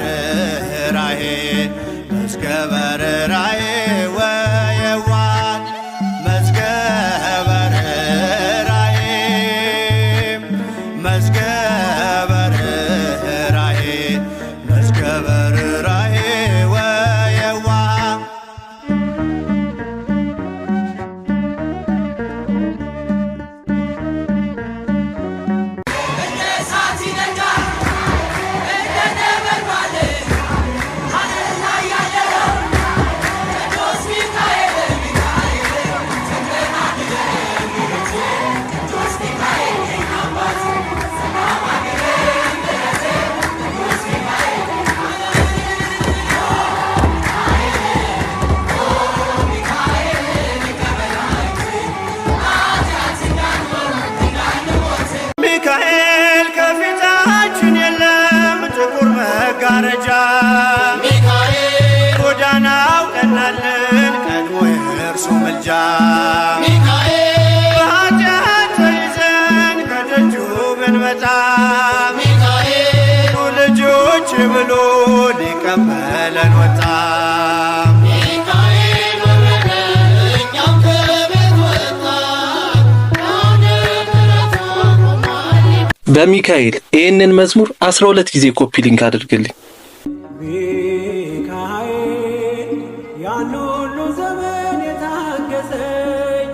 ርኅራኄ መዝገበ ርኅራኄ ወየዋህ መዝገበ ርኅራኄ መዝገበ ርኅራኄ መዝገበ ርኅራኄ ወየዋህ መጋረጃ ሚካኤል ጎዳናው ቀናልን ቀድሞ የእርሱ ምልጃ ሚካኤል በኃጢአት ተይዘን ከደጁ ብንመጣ ሚካኤል ልጆች ብሎ ሊቀበለን ወጣ ሚካኤል ወረደ እኛም ከቤት ወጣን በሚካኤል ይህንን መዝሙር 12 ጊዜ ኮፒ ሊንክ አድርግልኝ። ሚካኤል ያን ሁሉ ዘመን የታገሰኝ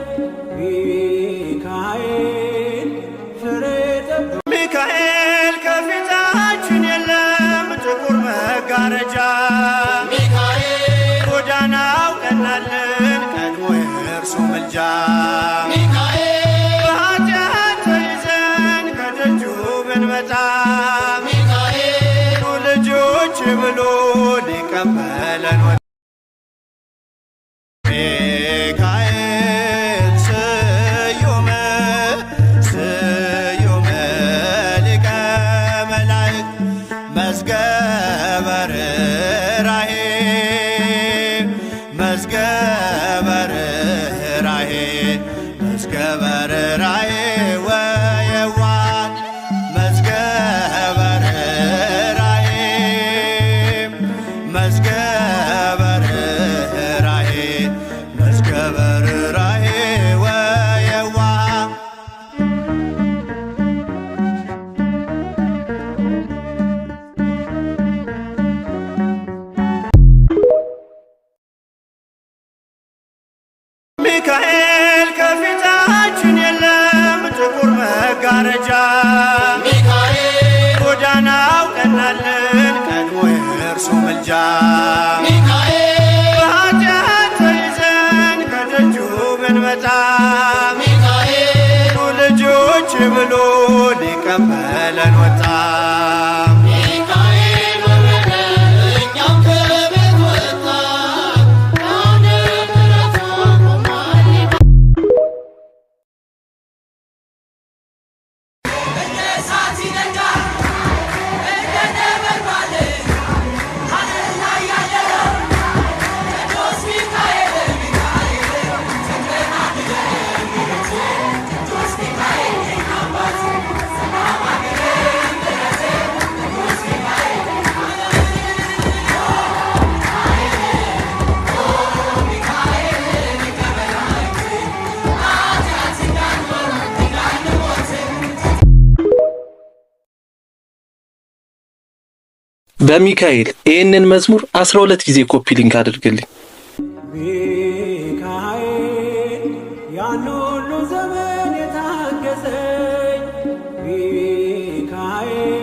ሚካኤል ፍሬ ጠብቆ ሚካኤል ከፊታችን የለም ጥቁር መጋረጃ ሚካኤል ጎዳናው ቀናልን ቀድሞ የእርሱ ምልጃ ሚካኤል ልጆች ብሎ ሊቀበለን ወጣ ሚካኤል ስዩም ስዩም ሊቀ መላእክት መዝገበ ርኅራኄ መዝገበ ርኅራኄ መዝገበ ርኅራኄ መዝገበ ርኅራኄ መዝገበ ርኅራኄ ወየዋህ ሚካኤል ከፊታችን የለም ጥቁር መጋረጃ ሚካኤል ጎዳናው ቀናልን ቀድሞ የእርሱ ምልጃ ሚካኤል በኃጢአት ተይዘን ከደጁ ብንመጣ ሚካኤል ልጆች ብሎ ሊቀበለን ወጣ ሚካኤል ወረደ እኛም ከቤት ወጣን በሚካኤል ይህንን መዝሙር 12 ጊዜ ኮፒ ሊንክ አድርግልኝ። ሚካኤል ያን ሁሉ ዘመን የታገሰኝ ሚካኤል